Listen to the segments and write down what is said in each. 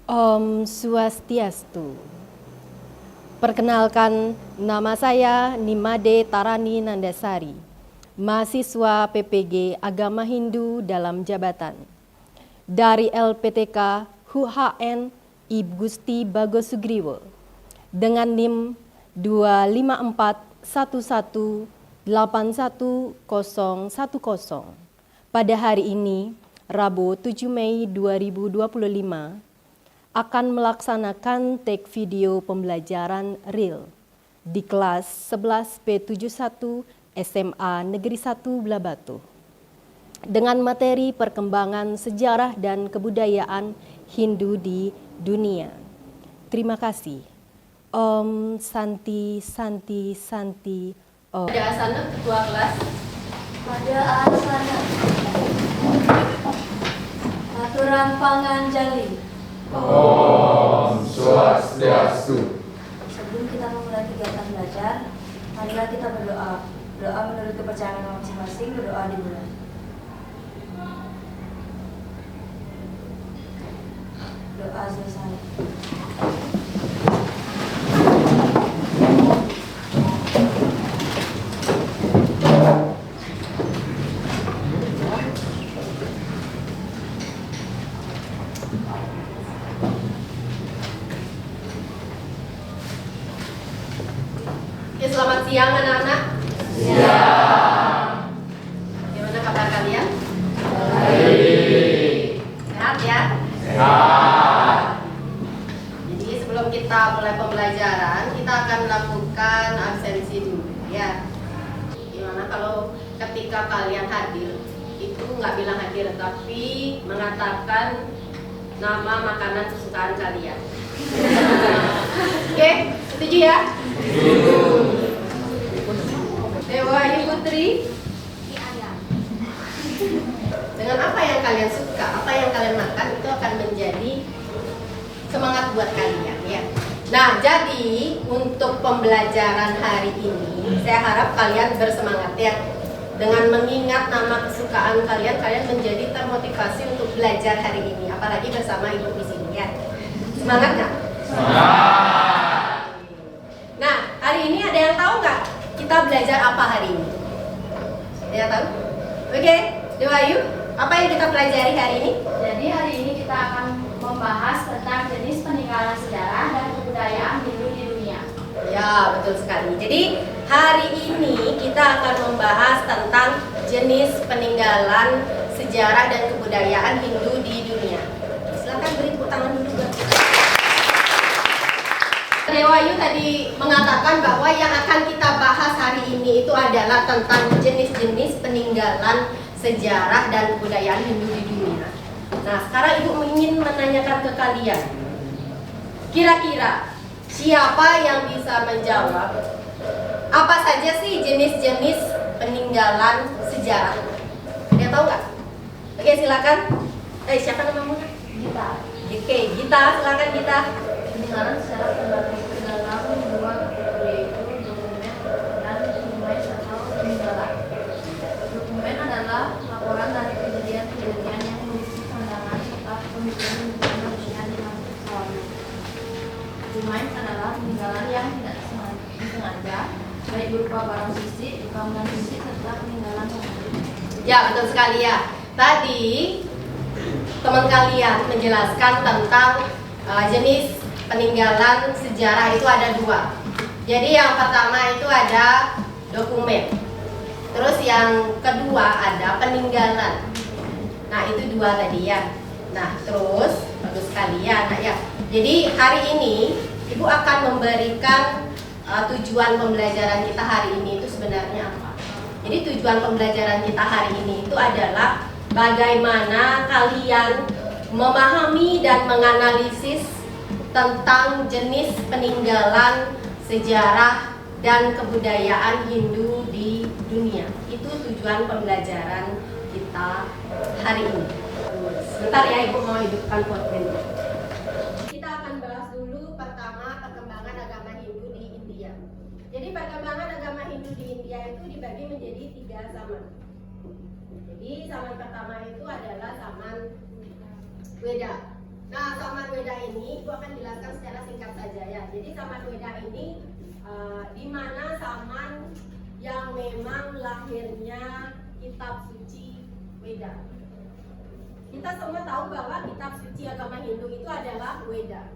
Om Swastiastu. Perkenalkan, nama saya Nimade Tarani Nandasari, mahasiswa PPG Agama Hindu dalam jabatan. Dari LPTK HUHN Ibu Gusti Bagos Sugriwo dengan NIM 25411811010. Pada hari ini, Rabu 7 Mei 2025, akan melaksanakan take video pembelajaran real di kelas 11B71 SMA Negeri 1 Blabatu dengan materi perkembangan sejarah dan kebudayaan Hindu di dunia. Terima kasih. Om Santi Santi Santi Om. Pada asana ketua kelas. Pada asana. Aturan Panganjali. Om Swastiastu. Sebelum kita memulai kegiatan belajar, marilah kita berdoa. Doa menurut kepercayaan masing-masing, berdoa dimulai. Doa selesai. Oke, selamat siang anak-anak. Siang. Gimana kabar kalian? Baik. Sehat ya? Sehat. Jadi sebelum kita mulai pembelajaran, kita akan melakukan absensi dulu ya. Gimana kalau ketika kalian hadir, itu nggak bilang hadir, tapi mengatakan nama makanan kesukaan kalian. Oke, setuju ya? Dewa Ayu Putri, dengan apa yang kalian suka, apa yang kalian makan, itu akan menjadi semangat buat kalian ya. Nah, jadi untuk pembelajaran hari ini, saya harap kalian bersemangat ya. Dengan mengingat nama kesukaan kalian, kalian menjadi termotivasi untuk belajar hari ini, apalagi bersama ibu di sini ya. Semangat nggak? Semangat. Nah, hari ini ada yang tahu nggak kita belajar apa hari ini? Ada yang tahu? Oke, Dewa Ayu, apa yang kita pelajari hari ini? Jadi hari ini kita akan membahas tentang jenis peninggalan sejarah dan kebudayaan Hindu di dunia. Ya, betul sekali. Jadi hari ini kita akan membahas tentang jenis peninggalan sejarah dan kebudayaan Hindu di dunia. Silakan beri tepuk tangan dulu buat kita. Dewa Ayu tadi mengatakan bahwa yang akan kita bahas hari ini itu adalah tentang jenis-jenis peninggalan sejarah dan kebudayaan Hindu di dunia. Nah, sekarang Ibu ingin menanyakan ke kalian, kira-kira siapa yang bisa menjawab apa saja sih jenis-jenis peninggalan sejarah? Ada yang tahu nggak? Oke, silakan. Siapa namamu? Gita. Oke, Gita, silakan Gita. Peninggalan sejarah terbagi ke dalam dua kategori, yaitu dokumen dan dokumen atau peninggalan. Dokumen adalah laporan dari kejadian-kejadian yang berisi pandangan serta pemikiran manusia di masa lalu. Dokumen adalah peninggalan yang tidak disengaja, baik berupa barang sisik, bangunan sisik, serta peninggalan mobil. Ya, betul sekali ya. Tadi teman kalian menjelaskan tentang jenis peninggalan sejarah itu ada dua. Jadi yang pertama itu ada dokumen. Terus yang kedua ada peninggalan. Nah, itu dua tadi ya. Nah, terus bagus sekali ya, Nak ya. Jadi hari ini Ibu akan memberikan tujuan pembelajaran kita hari ini itu sebenarnya apa? Jadi tujuan pembelajaran kita hari ini itu adalah bagaimana kalian memahami dan menganalisis tentang jenis peninggalan sejarah dan kebudayaan Hindu di dunia. Itu tujuan pembelajaran kita hari ini. Sebentar ya, Ibu mau hidupkan PowerPoint. Kita akan bahas dulu pertama perkembangan agama Hindu di India. Jadi perkembangan agama Hindu di India itu dibagi menjadi 3 zaman. Jadi zaman pertama itu adalah zaman Weda. Nah, zaman Weda ini Ibu akan jelaskan secara singkat saja ya. Jadi Saman Weda ini di mana Saman yang memang lahirnya kitab suci Weda. Kita semua tahu bahwa kitab suci agama Hindu itu adalah Weda.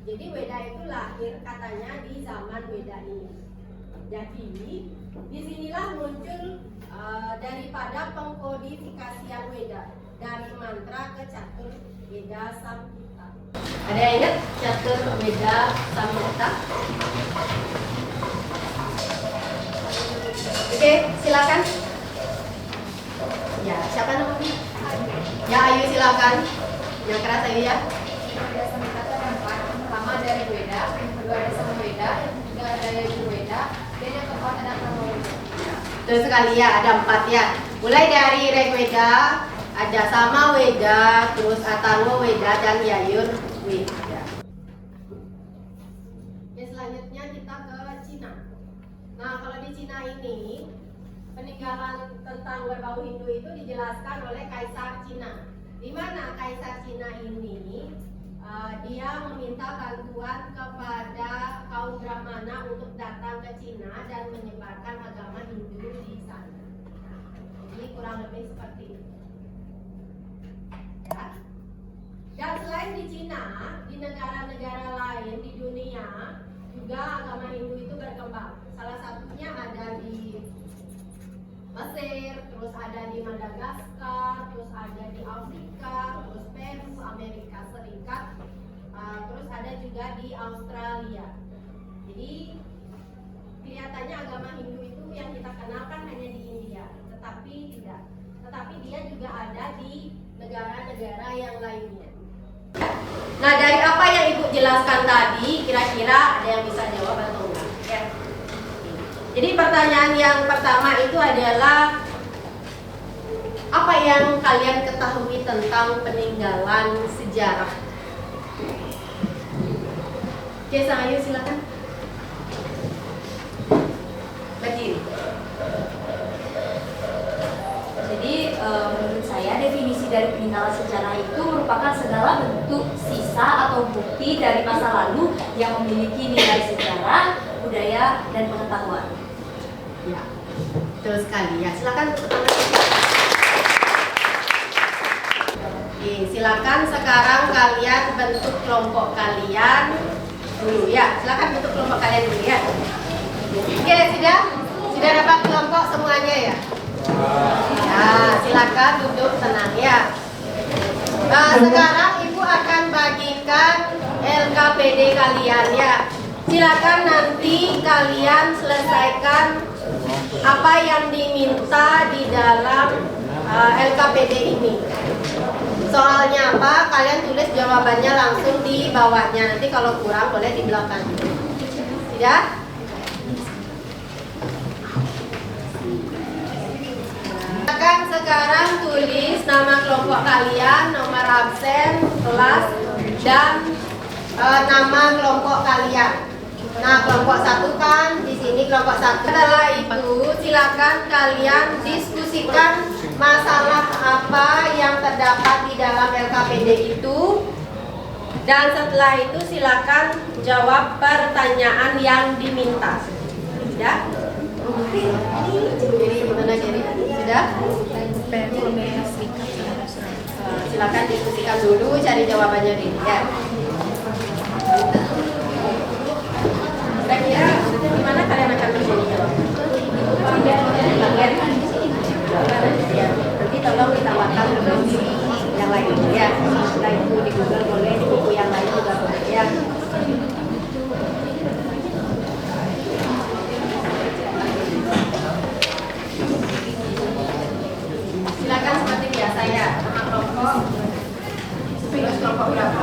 Jadi Weda itu lahir katanya di zaman Weda ini. Jadi disinilah muncul daripada pengkodifikasian Weda dari mantra ke catur Weda Samhita. Ada yang ingat catur Weda Samhita? Oke, silakan. Ya, siapa namanya? Ya, Ayu silakan. Yang keras Ayu ya. Weda Samhita itu ada 4. Yang pertama dari Weda, yang kedua ada Samaweda, yang ketiga ada Yajurweda, dan yang keempat ada Atharwaveda. Betul sekali ya, ada 4 ya. Mulai dari Rigveda, ada Samaweda, terus Atharwaveda dan Yajurweda. Oke, selanjutnya kita ke Cina. Nah, kalau di Cina ini peninggalan tentang berbau Hindu itu dijelaskan oleh Kaisar Cina. Di mana Kaisar Cina ini dia meminta bantuan kepada kaum Brahmana untuk datang ke Cina dan menyebarkan agama Hindu di sana. Jadi kurang lebih seperti itu. Ya. Dan selain di Cina, di negara-negara lain di dunia juga agama Hindu itu berkembang. Salah satunya ada di Mesir, terus ada di Madagaskar, terus ada di Afrika, terus Peru, Amerika Serikat, terus ada juga di Australia. Jadi kelihatannya agama Hindu itu yang kita kenalkan hanya di India, tetapi tidak. Tetapi dia juga ada di negara-negara yang lainnya. Nah, dari apa yang Ibu jelaskan tadi, kira-kira ada yang bisa jawab atau enggak? Ya. Jadi pertanyaan yang pertama itu adalah apa yang kalian ketahui tentang peninggalan sejarah? Oke, Sang Ayu silakan. Berdiri. Jadi menurut saya definisi dari peninggalan sejarah itu merupakan segala bentuk sisa atau bukti dari masa lalu yang memiliki nilai sejarah, budaya, dan pengetahuan. Ya, betul sekali ya. Silakan tepuk tangan. Oke, silakan sekarang kalian bentuk kelompok kalian dulu ya. Silakan bentuk kelompok kalian dulu ya. Oke, sudah dapat kelompok semuanya ya. Nah, silakan duduk tenang ya. Nah, sekarang Ibu akan bagikan LKPD kalian ya. Silakan nanti kalian selesaikan apa yang diminta di dalam LKPD ini. Soalnya apa? Kalian tulis jawabannya langsung di bawahnya. Nanti kalau kurang boleh di belakang. Tidak? Silakan sekarang tulis nama kelompok kalian, nomor absen, kelas, dan nama kelompok kalian. Nah, kelompok 1 kan di sini kelompok 1. Setelah itu silakan kalian diskusikan masalah apa yang terdapat di dalam LKPD itu. Dan setelah itu silakan jawab pertanyaan yang diminta. Sudah? Jadi gimana jadi? Sudah? Silakan diskusikan dulu, cari jawabannya dulu ya. Kira-kira gimana kalian akan menjadi jawab? Bagian di sini. Ya, nanti tolong ditambahkan di yang lain ya. Setelah itu di Google boleh, di buku yang lain juga boleh ya. Silakan seperti biasa ya. Nama kelompok. Terus kelompok berapa?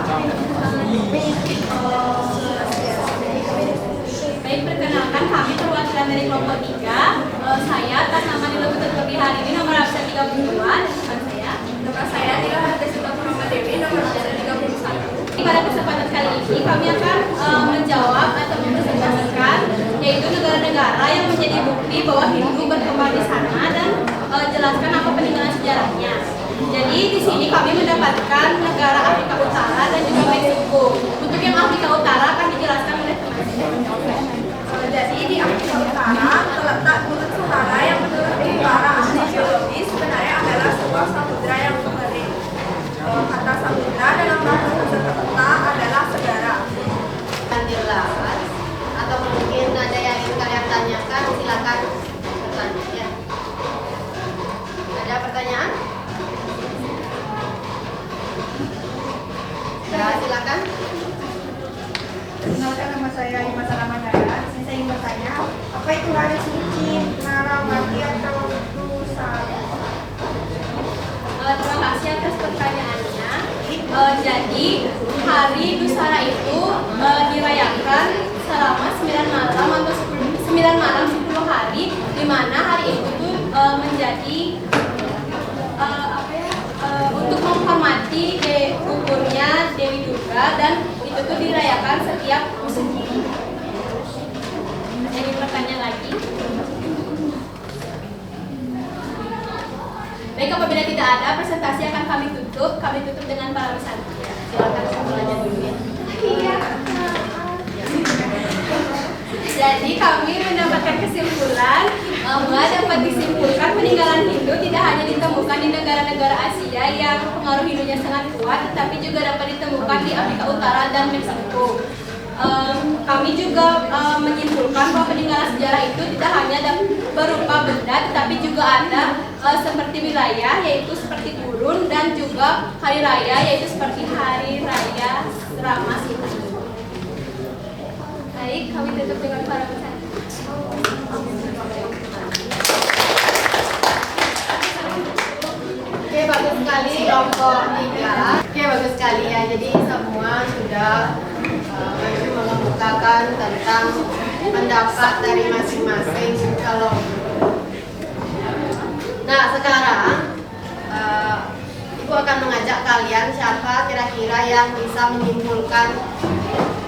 Baik, perkenalkan kami perwakilan dari kelompok 3. Saya atas nama Dilakukan terlebih hari ini nomor absen 32. Bukan saya. Nomor saya Tila Hartesita Muhammad Dewi, nomor absen 31. Pada kesempatan kali ini kami akan menjawab atau mempresentasikan yaitu negara-negara yang menjadi bukti bahwa Hindu berkembang di sana dan jelaskan apa peninggalan sejarahnya. Jadi di sini kami mendapatkan negara Afrika Utara dan juga Meksiko. Untuk yang Afrika Utara akan dijelaskan oleh teman-teman. Jadi di Afrika Utara terletak Bukit Sahara yang menurut para ahli geologi sebenarnya adalah sebuah samudra yang mengering. Kata samudra dalam bahasa Sunda adalah segara. Jelas atau mungkin ada yang ingin kalian tanyakan, silakan bertanya ya. Ada pertanyaan? Ya, silakan. Perkenalkan, nama saya Imas Ramadana. Saya ingin bertanya, apa itu hari suci Narawati atau Dusara? Terima kasih atas pertanyaannya. Jadi hari Dusara itu dirayakan selama 9 malam atau 9 malam 10 hari, di mana hari itu tuh menjadi untuk menghormati gugurnya Dewi Durga, dan itu tuh dirayakan setiap musim dingin. Jadi pertanyaan lagi. Baik, apabila tidak ada, presentasi akan kami tutup. Kami tutup dengan para wisatawan. Silakan semuanya dulu ya. Jadi kami mendapatkan kesimpulan bahwa dapat disimpulkan peninggalan Hindu tidak hanya ditemukan di negara-negara Asia yang pengaruh Hindunya sangat kuat, tetapi juga dapat ditemukan di Afrika Utara dan Meksiko. Kami juga menyimpulkan bahwa peninggalan sejarah itu tidak hanya berupa benda, tetapi juga ada seperti wilayah, yaitu seperti gurun, dan juga hari raya, yaitu seperti hari raya Ramas itu. Baik, kami tutup dengan para peserta. Oke, bagus sekali kelompok 3. Oke, bagus sekali ya. Jadi semua sudah mengemukakan tentang pendapat dari masing-masing kelompok. Nah, sekarang Ibu akan mengajak kalian siapa kira-kira yang bisa menyimpulkan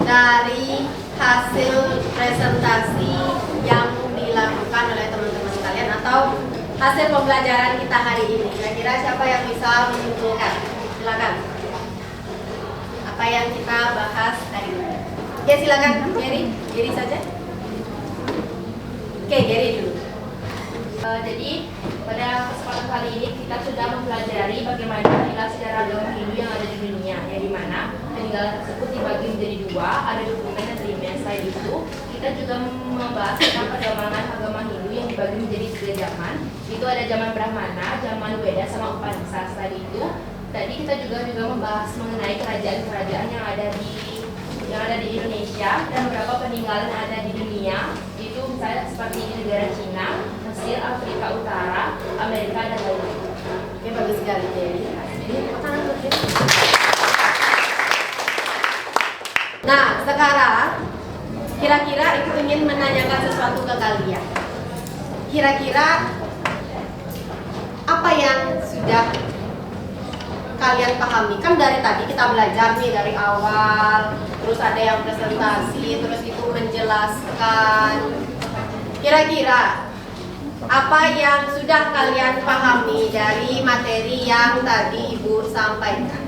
dari hasil presentasi yang dilakukan oleh teman-teman sekalian atau hasil pembelajaran kita hari ini. Kira-kira siapa yang bisa menyimpulkan? Silakan. Apa yang kita bahas hari ini? Oke, silakan Geri saja. Oke, Geri dulu. Jadi pada kesempatan kali ini kita sudah mempelajari bagaimana peninggalan sejarah agama Hindu yang ada di dunia, yang dimana peninggalan tersebut dibagi menjadi 2, ada dokumen dan dokumen. Selain itu, kita juga membahas tentang perkembangan agama Hindu yang dibagi menjadi 3 zaman. Itu ada zaman Brahmana, zaman Weda, sama Upanishad. Selain itu, tadi kita juga membahas mengenai kerajaan-kerajaan yang ada di Indonesia dan beberapa peninggalan yang ada di dunia. Itu misalnya seperti di negara Cina, Mesir, Afrika Utara, Amerika, dan lain-lain. Oke, bagus sekali Geri. Nah, sekarang kira-kira Ibu ingin menanyakan sesuatu ke kalian. Kira-kira apa yang sudah kalian pahami? Kan dari tadi kita belajar nih dari awal, terus ada yang presentasi, terus itu menjelaskan. Kira-kira apa yang sudah kalian pahami dari materi yang tadi Ibu sampaikan?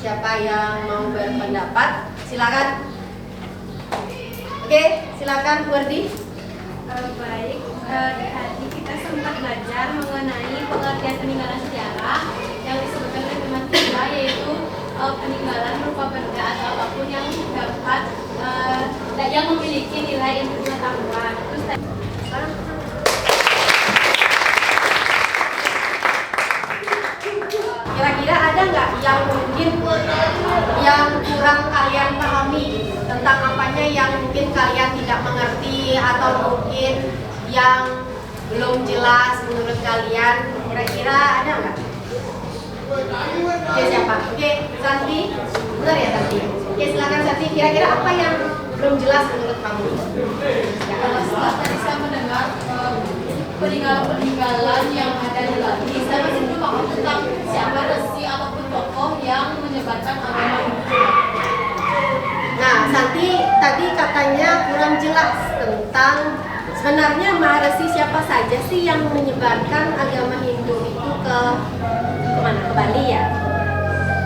Siapa yang mau berpendapat? Silakan. Oke, silakan Wardi. Baik, tadi kita sempat belajar mengenai pengertian peninggalan sejarah yang disebutkan oleh teman kita, yaitu peninggalan berupa benda atau apapun yang dapat yang memiliki nilai ilmu pengetahuan. Terus Kira-kira ada nggak yang mungkin yang kurang kalian pahami tentang apanya yang mungkin kalian tidak mengerti atau mungkin yang belum jelas menurut kalian? Kira-kira ada nggak? Oke, siapa? Oke, Santi. Benar ya Santi? Oke, silakan Santi. Kira-kira apa yang belum jelas menurut kamu? setelah tadi saya mendengar peninggalan-peninggalan yang ada di Bali, saya masih belum paham tentang siapa resi ataupun tokoh yang menyebarkan agama Hindu. Nah, Santi tadi katanya kurang jelas tentang sebenarnya Maharesi siapa saja sih yang menyebarkan agama Hindu itu ke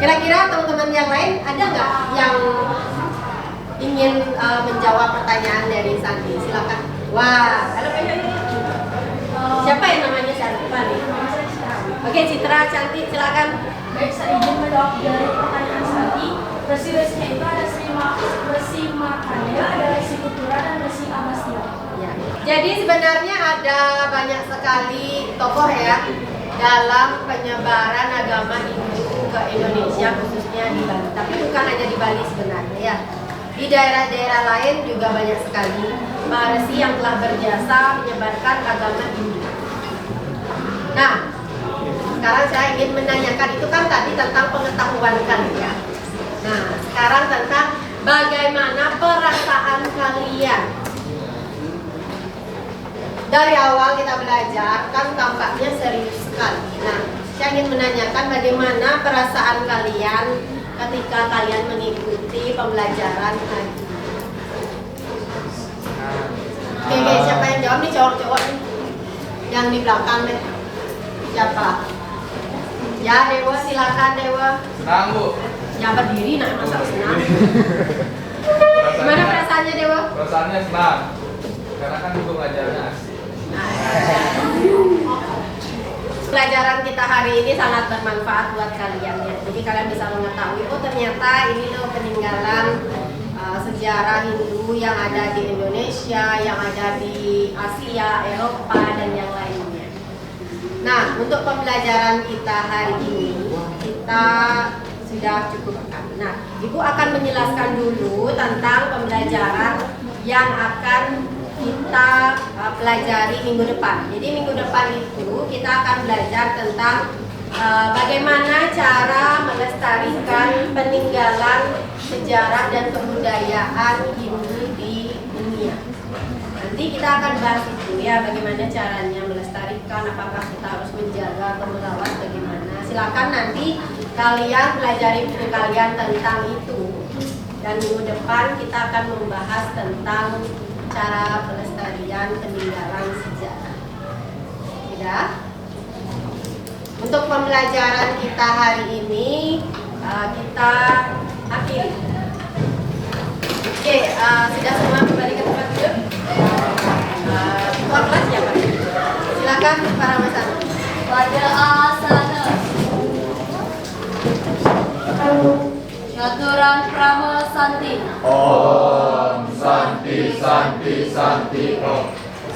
Kira-kira teman-teman yang lain ada nggak yang ingin menjawab pertanyaan dari Santi? Silakan. Wah, siapa yang namanya Santi? Oke, Citra, Cantik, silakan. Baik, saya izin menjawab dari pertanyaan Santi. Resi-resinya itu ada resi Makanea, ada resi Kutura, dan resi Amasya. Ya. Jadi sebenarnya ada banyak sekali tokoh ya dalam penyebaran agama Hindu ke Indonesia, khususnya di Bali. Tapi bukan hanya di Bali sebenarnya ya. Di daerah-daerah lain juga banyak sekali para resi yang telah berjasa menyebarkan agama Hindu. Nah, sekarang saya ingin menanyakan, itu kan tadi tentang pengetahuan kalian. Nah, sekarang tentang bagaimana perasaan kalian. Dari awal kita belajar kan tampaknya serius sekali. Nah, saya ingin menanyakan bagaimana perasaan kalian ketika kalian mengikuti pembelajaran hari ini. Oke, siapa yang jawab nih? Cowok-cowok nih. Yang di belakang deh. Siapa? Ya, Dewa, silakan Dewa. Senang, Bu. Ya berdiri, nak masa senang. Gimana perasaannya Dewa? Perasaannya senang. Karena kan ibu ngajarnya asik. Pelajaran kita hari ini sangat bermanfaat buat kalian ya. Jadi kalian bisa mengetahui, oh ternyata ini loh peninggalan sejarah Hindu yang ada di Indonesia, yang ada di Asia, Eropa, dan yang lainnya. Nah, untuk pembelajaran kita hari ini, kita sudah cukupkan. Nah, Ibu akan menjelaskan dulu tentang pembelajaran yang akan kita pelajari minggu depan. Jadi minggu depan itu kita akan belajar tentang bagaimana cara melestarikan peninggalan sejarah dan kebudayaan Hindu di dunia. Nanti kita akan bahas itu ya, bagaimana caranya melestarikan, apakah kita harus menjaga atau merawat, bagaimana. Silakan nanti kalian pelajari buku kalian tentang itu. Dan minggu depan kita akan membahas tentang cara pelestarian peninggalan sejarah. Tidak? Untuk pembelajaran kita hari ini kita akhiri. Oke, sudah semua kembali ke tempat duduk. Ketua kelas siapa? Silakan para masan. Pada asana Nyaturan Prama Santi. Om Santi Santi Santi Om.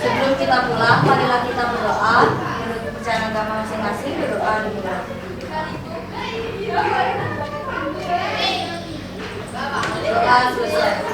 Sebelum kita pulang, marilah kita berdoa menurut kepercayaan agama masing-masing. Berdoa dimulai. Doa selesai.